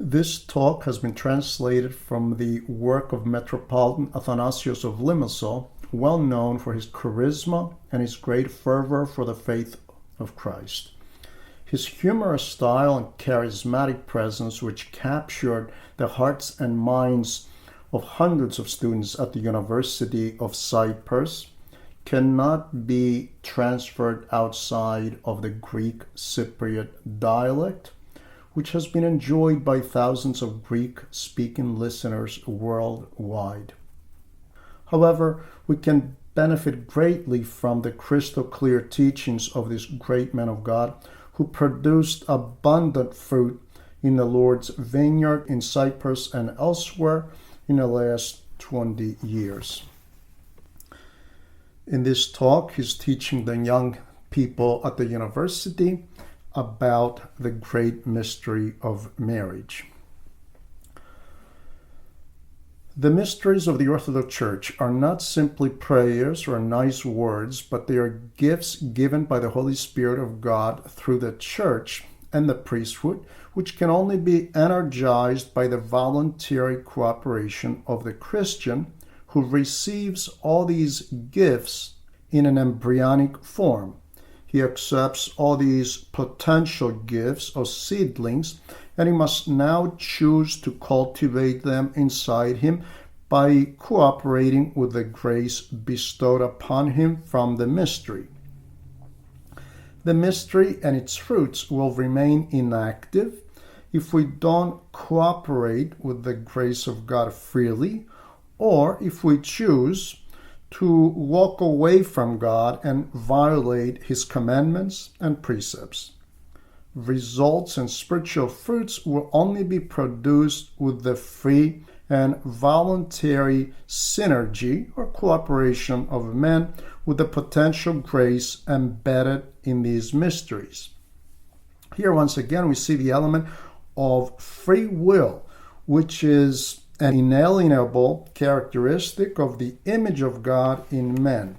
This talk has been translated from the work of Metropolitan Athanasios of Limassol, well known for his charisma and his great fervor for the faith of Christ. His humorous style and charismatic presence, which captured the hearts and minds of hundreds of students at the University of Cyprus, cannot be transferred outside of the Greek Cypriot dialect, which has been enjoyed by thousands of Greek-speaking listeners worldwide. However, we can benefit greatly from the crystal clear teachings of this great man of God who produced abundant fruit in the Lord's vineyard in Cyprus and elsewhere in the last 20 years. In this talk, he's teaching the young people at the university about the great mystery of marriage. The mysteries of the Orthodox Church are not simply prayers or nice words, but they are gifts given by the Holy Spirit of God through the Church and the priesthood, which can only be energized by the voluntary cooperation of the Christian who receives all these gifts in an embryonic form. He accepts all these potential gifts or seedlings, and he must now choose to cultivate them inside him by cooperating with the grace bestowed upon him from the mystery. The mystery and its fruits will remain inactive if we don't cooperate with the grace of God freely, or if we choose to walk away from God and violate his commandments and precepts. Results and spiritual fruits will only be produced with the free and voluntary synergy or cooperation of men with the potential grace embedded in these mysteries. Here, once again, we see the element of free will, which is an inalienable characteristic of the image of God in men.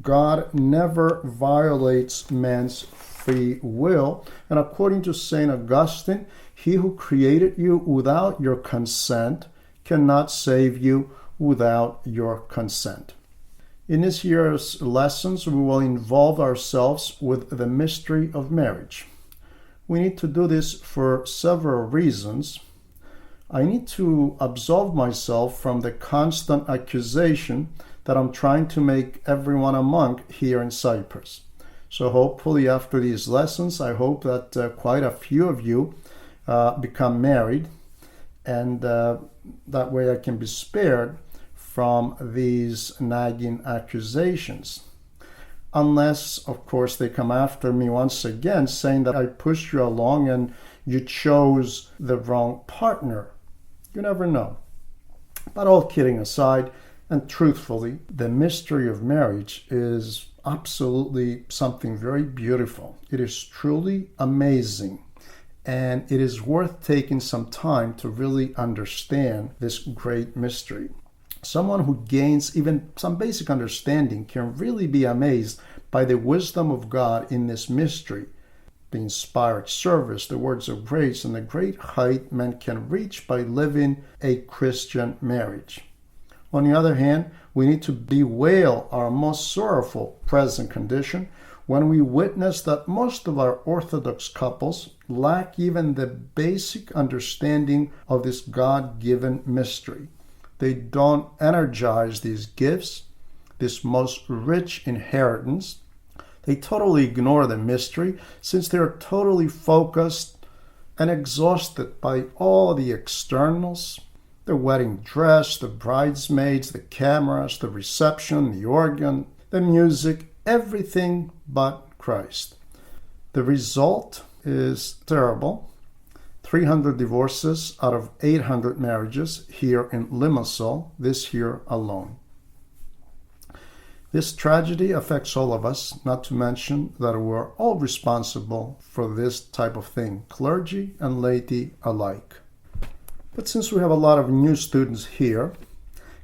God never violates man's free will, and according to St. Augustine, he who created you without your consent cannot save you without your consent. In this year's lessons, we will involve ourselves with the mystery of marriage. We need to do this for several reasons. I need to absolve myself from the constant accusation that I'm trying to make everyone a monk here in Cyprus. So hopefully after these lessons, I hope that quite a few of you become married, and that way I can be spared from these nagging accusations. Unless, of course, they come after me once again saying that I pushed you along and you chose the wrong partner. You never know. But all kidding aside, and truthfully, the mystery of marriage is absolutely something very beautiful. It is truly amazing, and it is worth taking some time to really understand this great mystery. Someone who gains even some basic understanding can really be amazed by the wisdom of God in this mystery, the inspired service, the words of grace, and the great height men can reach by living a Christian marriage. On the other hand, we need to bewail our most sorrowful present condition when we witness that most of our Orthodox couples lack even the basic understanding of this God-given mystery. They don't energize these gifts, this most rich inheritance. They totally ignore the mystery since they are totally focused and exhausted by all the externals, the wedding dress, the bridesmaids, the cameras, the reception, the organ, the music, everything but Christ. The result is terrible. 300 divorces out of 800 marriages here in Limassol this year alone. This tragedy affects all of us, not to mention that we're all responsible for this type of thing, clergy and laity alike. But since we have a lot of new students here,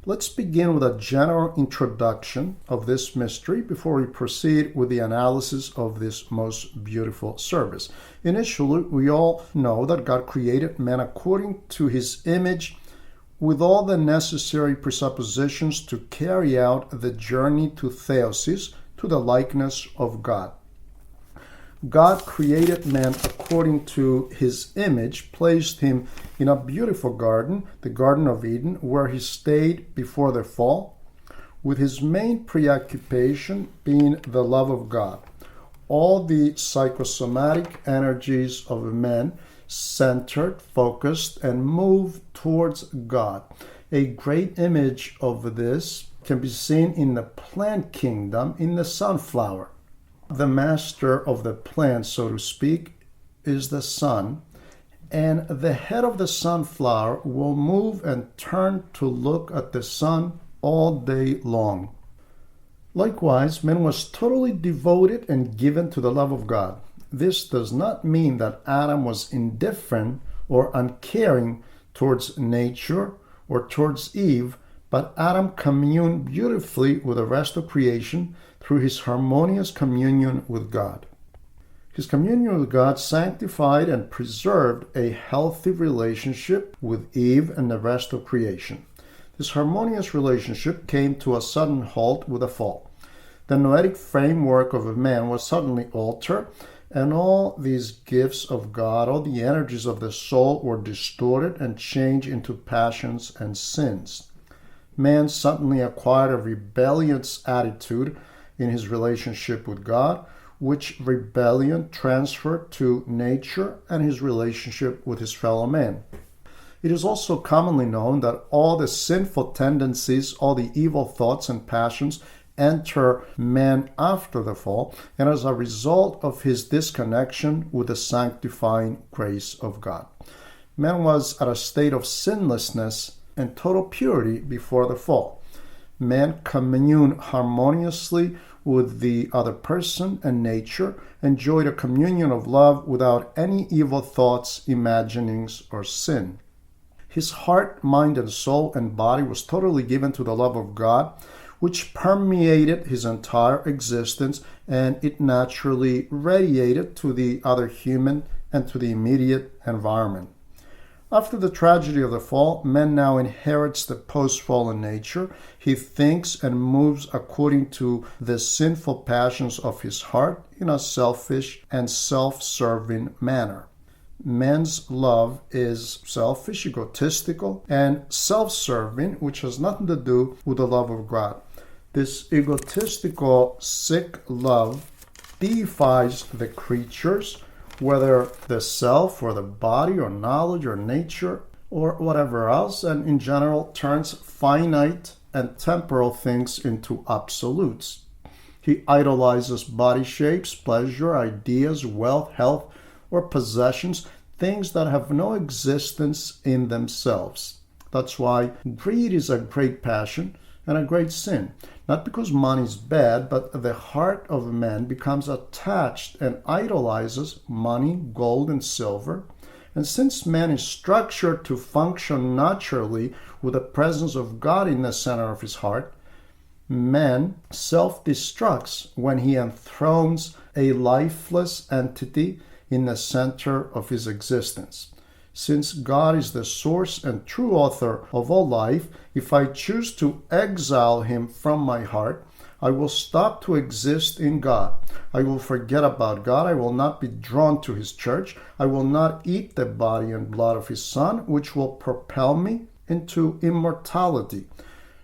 Let's begin with a general introduction of this mystery before we proceed with the analysis of this most beautiful service. Initially, we all know that God created man according to his image with all the necessary presuppositions to carry out the journey to theosis, to the likeness of God. God created man according to his image, placed him in a beautiful garden, the Garden of Eden, where he stayed before the fall, with his main preoccupation being the love of God. All the psychosomatic energies of man centered, focused, and moved towards God. A great image of this can be seen in the plant kingdom, in the sunflower. The master of the plant, so to speak, is the sun, and the head of the sunflower will move and turn to look at the sun all day long. Likewise, man was totally devoted and given to the love of God. This does not mean that Adam was indifferent or uncaring towards nature or towards Eve, but Adam communed beautifully with the rest of creation through his harmonious communion with God. His communion with God sanctified and preserved a healthy relationship with Eve and the rest of creation. This harmonious relationship came to a sudden halt with the fall. The noetic framework of man was suddenly altered, and all these gifts of God, all the energies of the soul were distorted and changed into passions and sins. Man suddenly acquired a rebellious attitude in his relationship with God, which rebellion transferred to nature and his relationship with his fellow man. It is also commonly known that all the sinful tendencies, all the evil thoughts and passions enter man after the fall, and as a result of his disconnection with the sanctifying grace of God. Man was at a state of sinlessness and total purity before the fall. Man communed harmoniously with the other person and nature, enjoyed a communion of love without any evil thoughts, imaginings, or sin. His heart, mind, and soul and body was totally given to the love of God, which permeated his entire existence, and it naturally radiated to the other human and to the immediate environment. After the tragedy of the fall, man now inherits the post-fallen nature. He thinks and moves according to the sinful passions of his heart in a selfish and self-serving manner. Man's love is selfish, egotistical, and self-serving, which has nothing to do with the love of God. This egotistical, sick love deifies the creatures, whether the self or the body or knowledge or nature or whatever else, and in general turns finite and temporal things into absolutes. He idolizes body shapes, pleasure, ideas, wealth, health, or possessions, things that have no existence in themselves. That's why greed is a great passion and a great sin. Not because money is bad, but the heart of man becomes attached and idolizes money, gold, and silver. And since man is structured to function naturally with the presence of God in the center of his heart, man self-destructs when he enthrones a lifeless entity in the center of his existence. Since God is the source and true author of all life, if I choose to exile him from my heart, I will stop to exist in God. I will forget about God. I will not be drawn to his church. I will not eat the body and blood of his Son, which will propel me into immortality.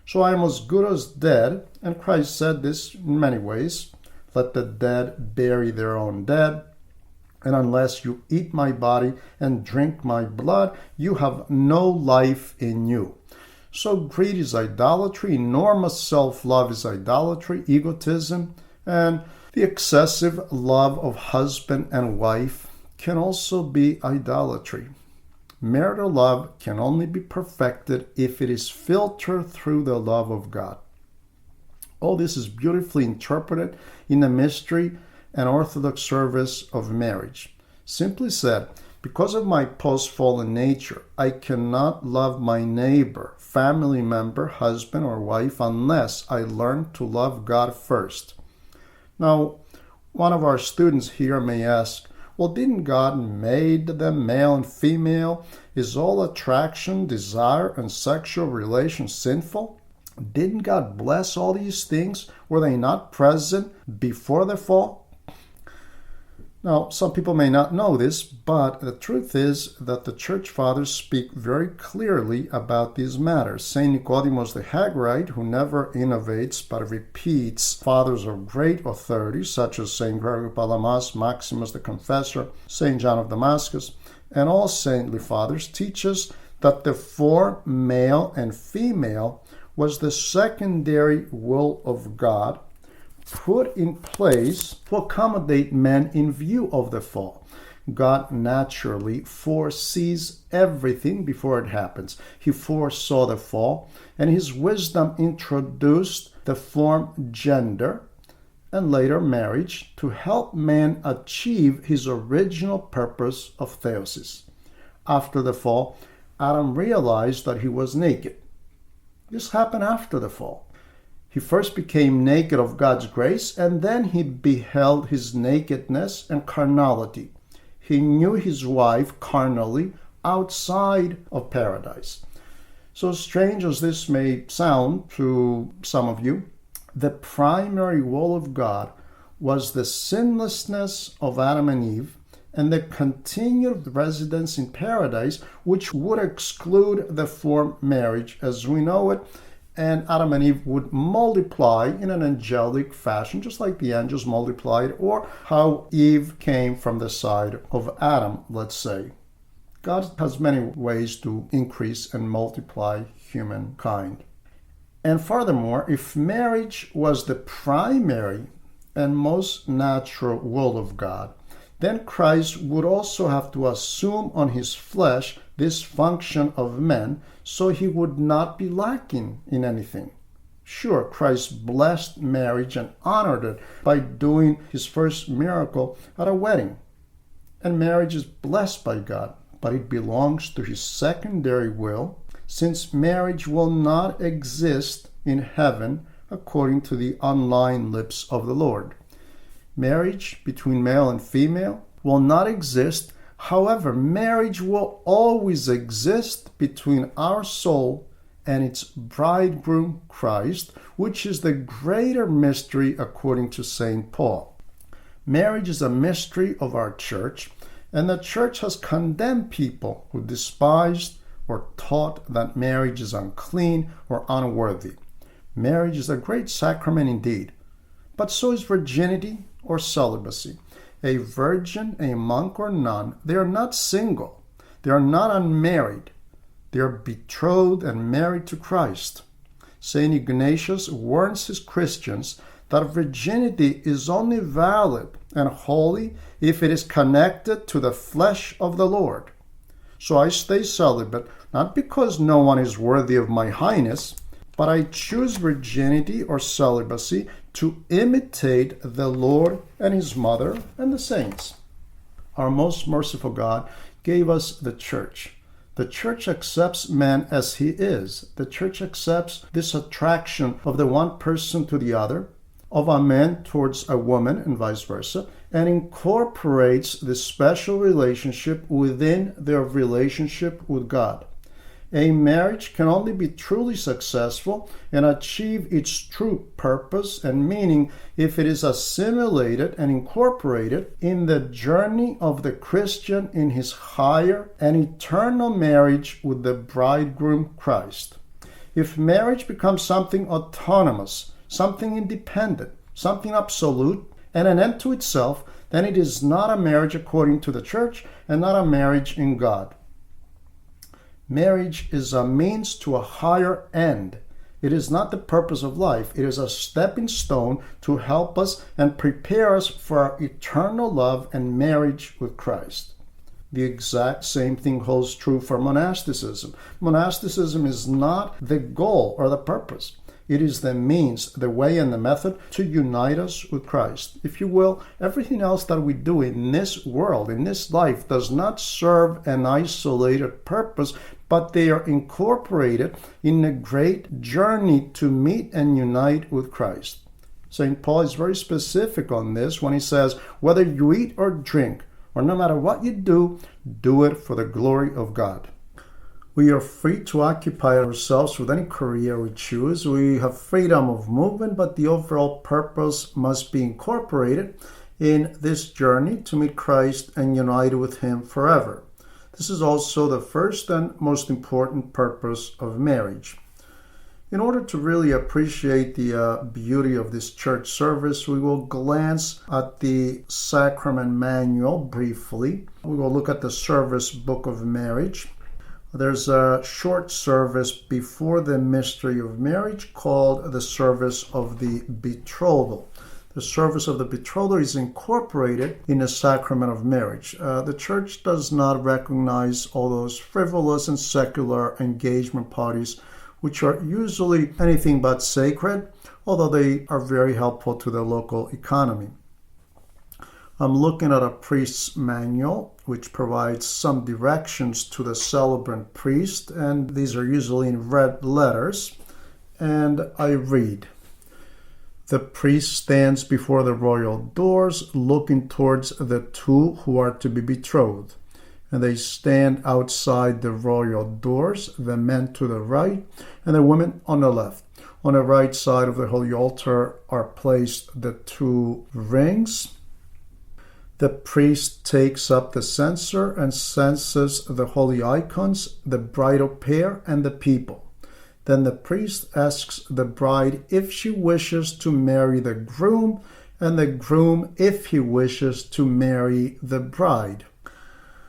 So I am as good as dead, and Christ said this in many ways. Let the dead bury their own dead. And unless you eat my body and drink my blood, you have no life in you. So greed is idolatry, enormous self-love is idolatry, egotism, and the excessive love of husband and wife can also be idolatry. Marital love can only be perfected if it is filtered through the love of God. All this is beautifully interpreted in the mystery and orthodox service of marriage. Simply said, because of my post-fallen nature, I cannot love my neighbor family member, husband or wife, unless I learn to love God first. Now, one of our students here may ask, well, didn't God made them male and female? Is all attraction, desire, and sexual relations sinful? Didn't God bless all these things? Were they not present before the fall? Now, some people may not know this, but the truth is that the church fathers speak very clearly about these matters. St. Nicodemus the Hagarite, who never innovates but repeats fathers of great authority, such as St. Gregory Palamas, Maximus the Confessor, St. John of Damascus, and all saintly fathers, teaches that the form male and female was the secondary will of God, put in place to accommodate men in view of the fall. God naturally foresees everything before it happens. He foresaw the fall, and his wisdom introduced the form gender and later marriage to help man achieve his original purpose of theosis. After the fall, Adam realized that he was naked. This happened after the fall. He first became naked of God's grace, and then he beheld his nakedness and carnality. He knew his wife carnally outside of paradise. So strange as this may sound to some of you, the primary will of God was the sinlessness of Adam and Eve and the continued residence in paradise, which would exclude the form marriage as we know it, and Adam and Eve would multiply in an angelic fashion, just like the angels multiplied, or how Eve came from the side of Adam, let's say. God has many ways to increase and multiply humankind. And furthermore, if marriage was the primary and most natural will of God, then Christ would also have to assume on his flesh this function of men, so he would not be lacking in anything. Sure, Christ blessed marriage and honored it by doing his first miracle at a wedding. And marriage is blessed by God, but it belongs to his secondary will, since marriage will not exist in heaven according to the unlined lips of the Lord. Marriage between male and female will not exist. However, marriage will always exist between our soul and its bridegroom Christ, which is the greater mystery according to St. Paul. Marriage is a mystery of our church, and the church has condemned people who despised or taught that marriage is unclean or unworthy. Marriage is a great sacrament indeed, but so is virginity or celibacy. A virgin, a monk, or nun, they are not single. They are not unmarried. They are betrothed and married to Christ. St. Ignatius warns his Christians that virginity is only valid and holy if it is connected to the flesh of the Lord. So I stay celibate, not because no one is worthy of my highness, but I choose virginity or celibacy to imitate the Lord and his mother and the saints. Our most merciful God gave us the church. The church accepts man as he is. The church accepts this attraction of the one person to the other, of a man towards a woman and vice versa, and incorporates this special relationship within their relationship with God. A marriage can only be truly successful and achieve its true purpose and meaning if it is assimilated and incorporated in the journey of the Christian in his higher and eternal marriage with the bridegroom Christ. If marriage becomes something autonomous, something independent, something absolute, and an end to itself, then it is not a marriage according to the church and not a marriage in God. Marriage is a means to a higher end. It is not the purpose of life. It is a stepping stone to help us and prepare us for our eternal love and marriage with Christ. The exact same thing holds true for monasticism. Monasticism is not the goal or the purpose. It is the means, the way, and the method to unite us with Christ. If you will, everything else that we do in this world, in this life, does not serve an isolated purpose, but they are incorporated in a great journey to meet and unite with Christ. St. Paul is very specific on this when he says, whether you eat or drink, or no matter what you do, do it for the glory of God. We are free to occupy ourselves with any career we choose. We have freedom of movement, but the overall purpose must be incorporated in this journey to meet Christ and unite with Him forever. This is also the first and most important purpose of marriage. In order to really appreciate the beauty of this church service, we will glance at the sacrament manual briefly. We will look at the service book of marriage. There's a short service before the mystery of marriage called the service of the betrothal. The service of the betrothal is incorporated in the sacrament of marriage. The church does not recognize all those frivolous and secular engagement parties, which are usually anything but sacred, although they are very helpful to the local economy. I'm looking at a priest's manual, which provides some directions to the celebrant priest, and these are usually in red letters. And I read, the priest stands before the royal doors, looking towards the two who are to be betrothed. And they stand outside the royal doors, the men to the right and the women on the left. On the right side of the holy altar are placed the two rings. The priest takes up the censer and censes the holy icons, the bridal pair, and the people. Then the priest asks the bride if she wishes to marry the groom, and the groom if he wishes to marry the bride.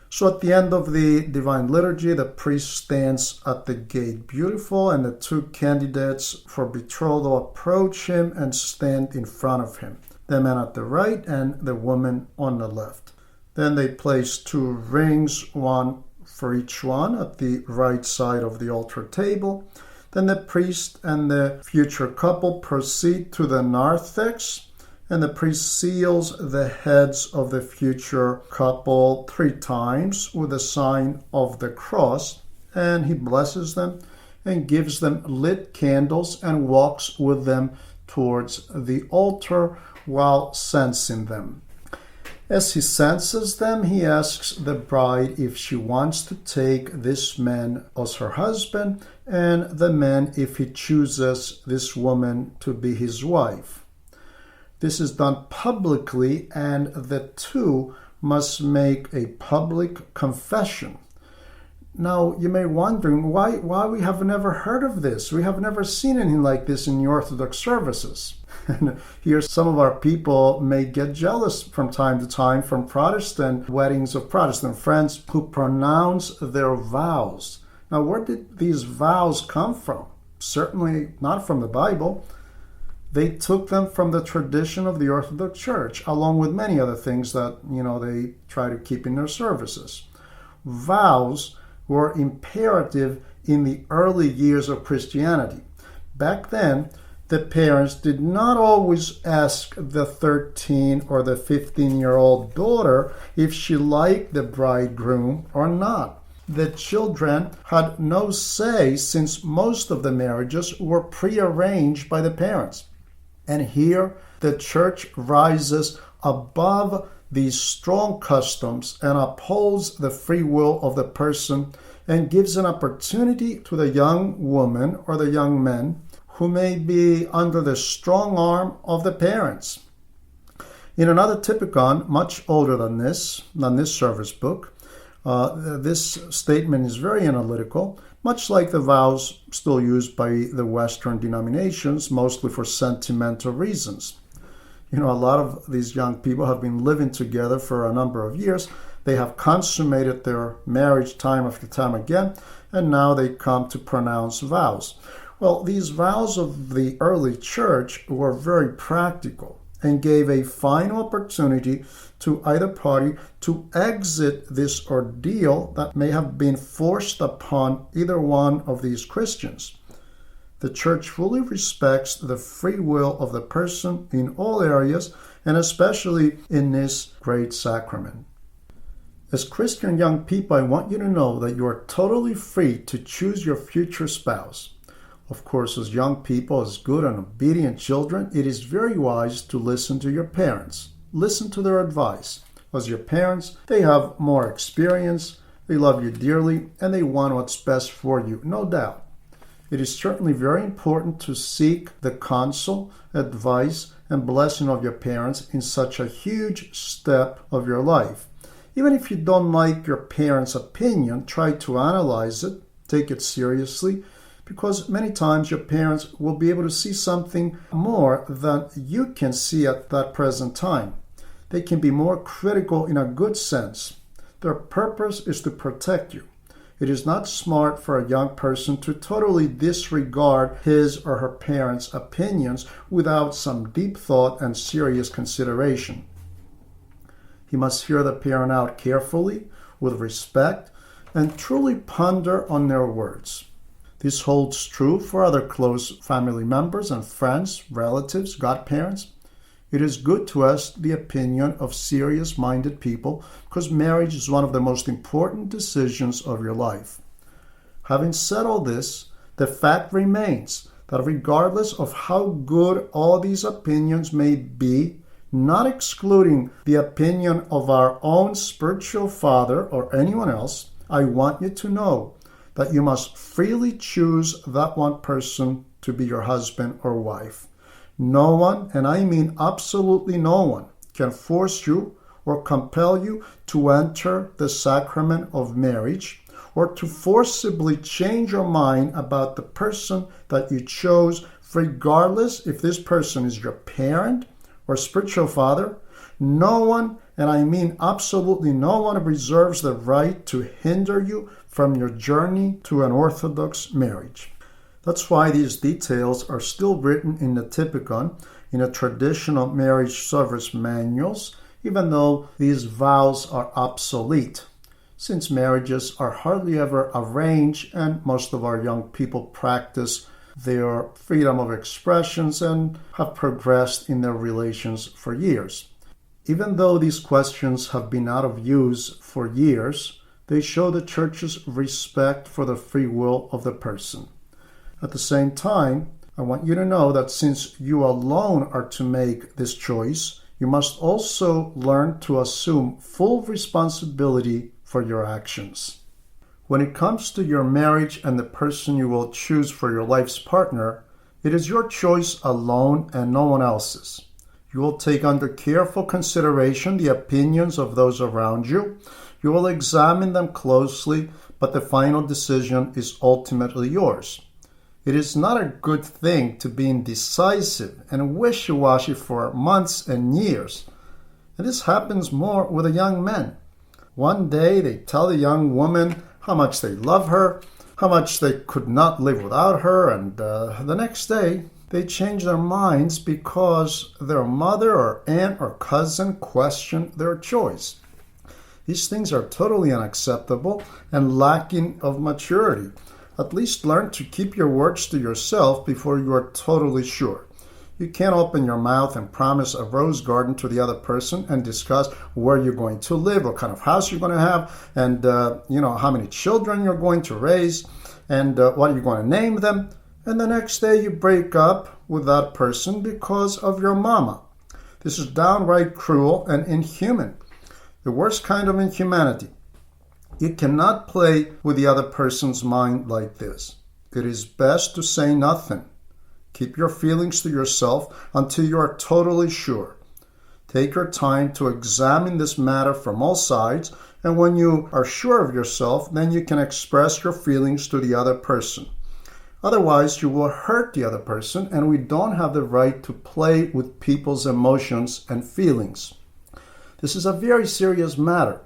So at the end of the Divine Liturgy, the priest stands at the gate beautiful, and the two candidates for betrothal approach him and stand in front of him, the man at the right and the woman on the left. Then they place two rings, one for each one, at the right side of the altar table. Then the priest and the future couple proceed to the narthex, and the priest seals the heads of the future couple 3 times with the sign of the cross, and he blesses them and gives them lit candles and walks with them towards the altar while censing them. As he censes them, he asks the bride if she wants to take this man as her husband, and the man if he chooses this woman to be his wife. This is done publicly, and the two must make a public confession. Now, you may be wondering why we have never heard of this. We have never seen anything like this in the Orthodox services. And here some of our people may get jealous from time to time from Protestant weddings of Protestant friends who pronounce their vows. Now, where did these vows come from? Certainly not from the Bible. They took them from the tradition of the Orthodox Church, along with many other things that, they try to keep in their services. Vows were imperative in the early years of Christianity. Back then, the parents did not always ask the 13 or the 15-year-old daughter if she liked the bridegroom or not. The children had no say, since most of the marriages were prearranged by the parents. And here the church rises above these strong customs and upholds the free will of the person and gives an opportunity to the young woman or the young man who may be under the strong arm of the parents. In another typicon, much older than this service book, this statement is very analytical, much like the vows still used by the Western denominations, mostly for sentimental reasons. A lot of these young people have been living together for a number of years. They have consummated their marriage time after time again, and now they come to pronounce vows. Well, these vows of the early church were very practical and gave a final opportunity to either party to exit this ordeal that may have been forced upon either one of these Christians. The church fully respects the free will of the person in all areas, and especially in this great sacrament. As Christian young people, I want you to know that you are totally free to choose your future spouse. Of course, as young people, as good and obedient children, it is very wise to listen to your parents. Listen to their advice. As your parents, they have more experience, they love you dearly, and they want what's best for you, no doubt. It is certainly very important to seek the counsel, advice, and blessing of your parents in such a huge step of your life. Even if you don't like your parents' opinion, try to analyze it, take it seriously, because many times your parents will be able to see something more than you can see at that present time. They can be more critical in a good sense. Their purpose is to protect you. It is not smart for a young person to totally disregard his or her parents' opinions without some deep thought and serious consideration. He must hear the parent out carefully, with respect, and truly ponder on their words. This holds true for other close family members and friends, relatives, godparents. It is good to ask the opinion of serious-minded people because marriage is one of the most important decisions of your life. Having said all this, the fact remains that regardless of how good all these opinions may be, not excluding the opinion of our own spiritual father or anyone else, I want you to know that you must freely choose that one person to be your husband or wife. No one, and I mean absolutely no one, can force you or compel you to enter the sacrament of marriage or to forcibly change your mind about the person that you chose, regardless if this person is your parent or spiritual father. No one, and I mean absolutely no one, reserves the right to hinder you from your journey to an Orthodox marriage. That's why these details are still written in the Typicon, in the traditional marriage service manuals, even though these vows are obsolete, since marriages are hardly ever arranged and most of our young people practice their freedom of expressions and have progressed in their relations for years. Even though these questions have been out of use for years, they show the Church's respect for the free will of the person. At the same time, I want you to know that since you alone are to make this choice, you must also learn to assume full responsibility for your actions. When it comes to your marriage and the person you will choose for your life's partner, it is your choice alone and no one else's. You will take under careful consideration the opinions of those around you. You will examine them closely, but the final decision is ultimately yours. It is not a good thing to be indecisive and wishy-washy for months and years. And this happens more with the young men. One day they tell the young woman how much they love her, how much they could not live without her, and the next day they change their minds because their mother or aunt or cousin questioned their choice. These things are totally unacceptable and lacking of maturity. At least learn to keep your words to yourself before you are totally sure. You can't open your mouth and promise a rose garden to the other person and discuss where you're going to live, what kind of house you're going to have, and how many children you're going to raise, and what you're going to name them. And the next day you break up with that person because of your mama. This is downright cruel and inhuman. The worst kind of inhumanity. You cannot play with the other person's mind like this. It is best to say nothing. Keep your feelings to yourself until you are totally sure. Take your time to examine this matter from all sides, and when you are sure of yourself, then you can express your feelings to the other person. Otherwise, you will hurt the other person, and we don't have the right to play with people's emotions and feelings. This is a very serious matter.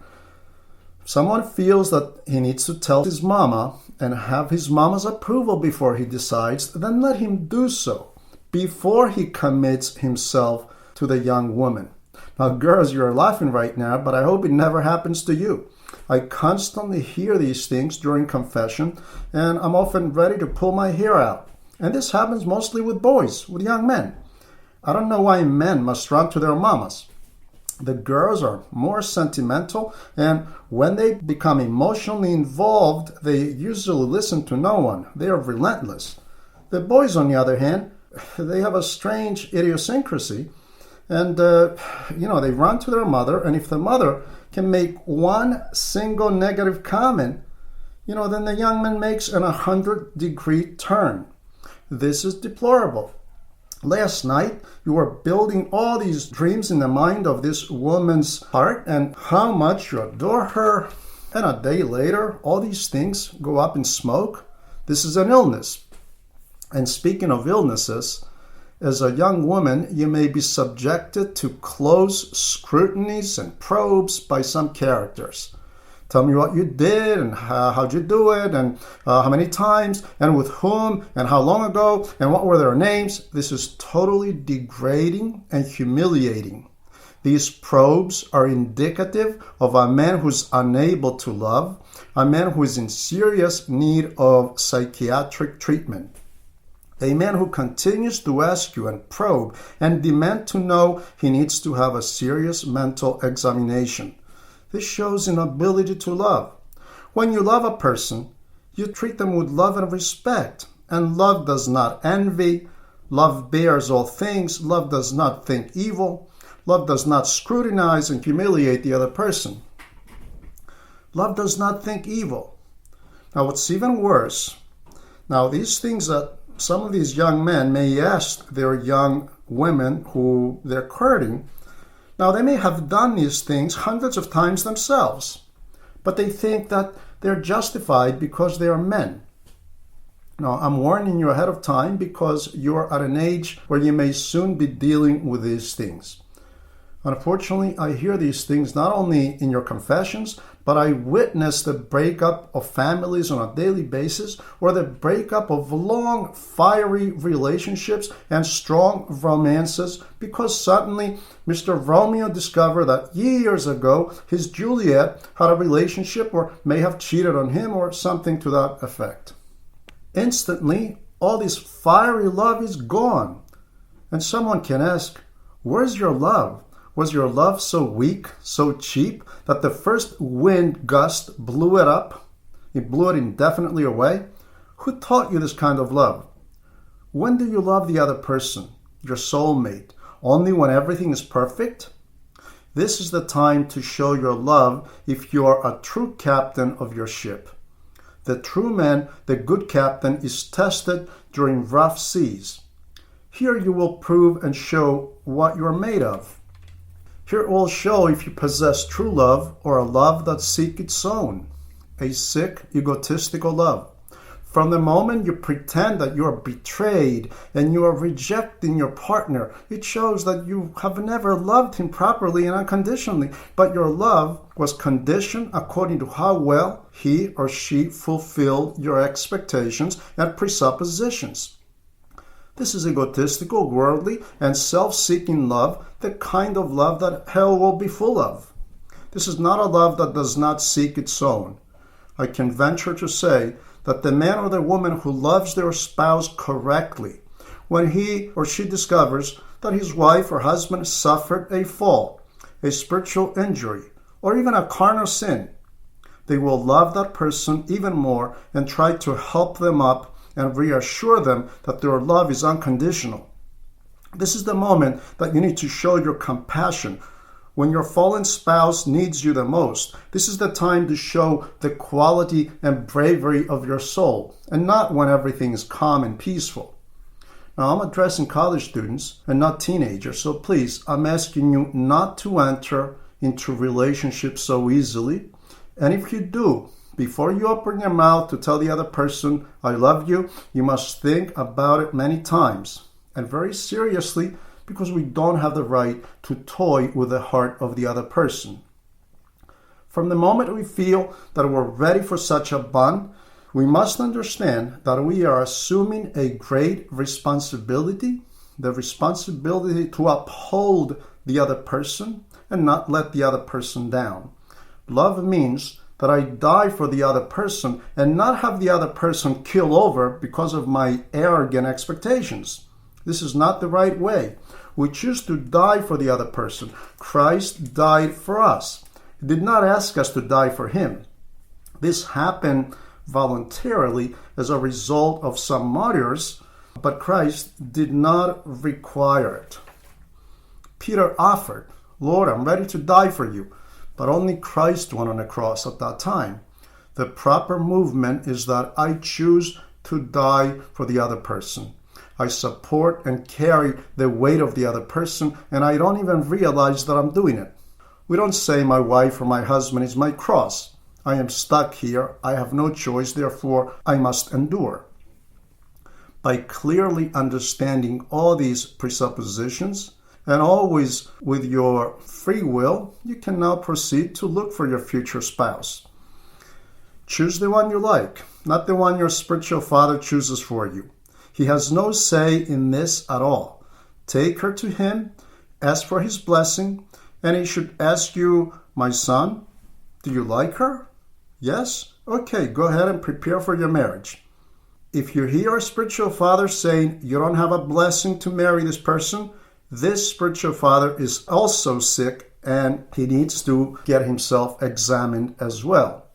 If someone feels that he needs to tell his mama and have his mama's approval before he decides, then let him do so before he commits himself to the young woman. Now, girls, you're laughing right now, but I hope it never happens to you. I constantly hear these things during confession, and I'm often ready to pull my hair out. And this happens mostly with boys, with young men. I don't know why men must run to their mamas. The girls are more sentimental, and when they become emotionally involved, they usually listen to no one. They are relentless. The boys, on the other hand, they have a strange idiosyncrasy, and they run to their mother, and if the mother can make one single negative comment, then the young man makes an 100-degree turn. This is deplorable. Last night, you were building all these dreams in the mind of this woman's heart and how much you adore her. And a day later, all these things go up in smoke. This is an illness. And speaking of illnesses, as a young woman, you may be subjected to close scrutinies and probes by some characters. Tell me what you did and how'd you do it and how many times and with whom and how long ago and what were their names. This is totally degrading and humiliating. These probes are indicative of a man who's unable to love, a man who is in serious need of psychiatric treatment. A man who continues to ask you and probe and demand to know he needs to have a serious mental examination. This shows inability to love. When you love a person, you treat them with love and respect. And love does not envy. Love bears all things. Love does not think evil. Love does not scrutinize and humiliate the other person. Love does not think evil. Now, what's even worse, these things that some of these young men may ask their young women who they're courting, now, they may have done these things hundreds of times themselves, but they think that they're justified because they are men. Now, I'm warning you ahead of time because you're at an age where you may soon be dealing with these things. Unfortunately, I hear these things not only in your confessions, but I witness the breakup of families on a daily basis or the breakup of long, fiery relationships and strong romances because suddenly Mr. Romeo discovered that years ago his Juliet had a relationship or may have cheated on him or something to that effect. Instantly, all this fiery love is gone. And someone can ask, where's your love? Was your love so weak, so cheap, that the first wind gust blew it up? It blew it indefinitely away? Who taught you this kind of love? When do you love the other person, your soulmate? Only when everything is perfect? This is the time to show your love if you are a true captain of your ship. The true man, the good captain, is tested during rough seas. Here you will prove and show what you are made of. Here it will show if you possess true love or a love that seeks its own, a sick, egotistical love. From the moment you pretend that you are betrayed and you are rejecting your partner, it shows that you have never loved him properly and unconditionally, but your love was conditioned according to how well he or she fulfilled your expectations and presuppositions. This is egotistical, worldly, and self-seeking love, the kind of love that hell will be full of. This is not a love that does not seek its own. I can venture to say that the man or the woman who loves their spouse correctly, when he or she discovers that his wife or husband suffered a fall, a spiritual injury, or even a carnal sin, they will love that person even more and try to help them up and reassure them that their love is unconditional. This is the moment that you need to show your compassion. When your fallen spouse needs you the most, this is the time to show the quality and bravery of your soul, and not when everything is calm and peaceful. Now, I'm addressing college students and not teenagers, so please, I'm asking you not to enter into relationships so easily. And if you do, before you open your mouth to tell the other person, I love you, you must think about it many times and very seriously, because we don't have the right to toy with the heart of the other person. From the moment we feel that we're ready for such a bond, we must understand that we are assuming a great responsibility, the responsibility to uphold the other person and not let the other person down. Love means that I die for the other person and not have the other person kill over because of my arrogant expectations. This is not the right way. We choose to die for the other person. Christ died for us. He did not ask us to die for him. This happened voluntarily as a result of some martyrs, but Christ did not require it. Peter offered, Lord, I'm ready to die for you, but only Christ went on the cross at that time. The proper movement is that I choose to die for the other person. I support and carry the weight of the other person, and I don't even realize that I'm doing it. We don't say my wife or my husband is my cross. I am stuck here. I have no choice. Therefore, I must endure. By clearly understanding all these presuppositions, and always with your free will, you can now proceed to look for your future spouse. Choose the one you like, not the one your spiritual father chooses for you. He has no say in this at all. Take her to him, ask for his blessing, and he should ask you, my son, do you like her? Yes? Okay, go ahead and prepare for your marriage. If you hear a spiritual father saying you don't have a blessing to marry this person, this spiritual father is also sick and he needs to get himself examined as well.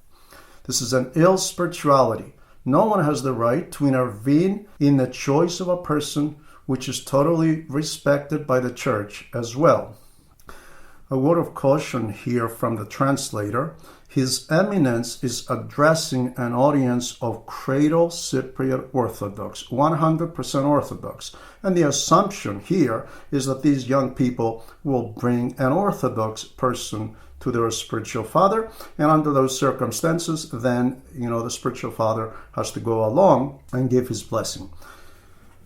This is an ill spirituality. No one has the right to intervene in the choice of a person which is totally respected by the church as well. A word of caution here from the translator. His Eminence is addressing an audience of Cradle Cypriot Orthodox, 100% Orthodox. And the assumption here is that these young people will bring an Orthodox person to their spiritual father. And under those circumstances, then, the spiritual father has to go along and give his blessing.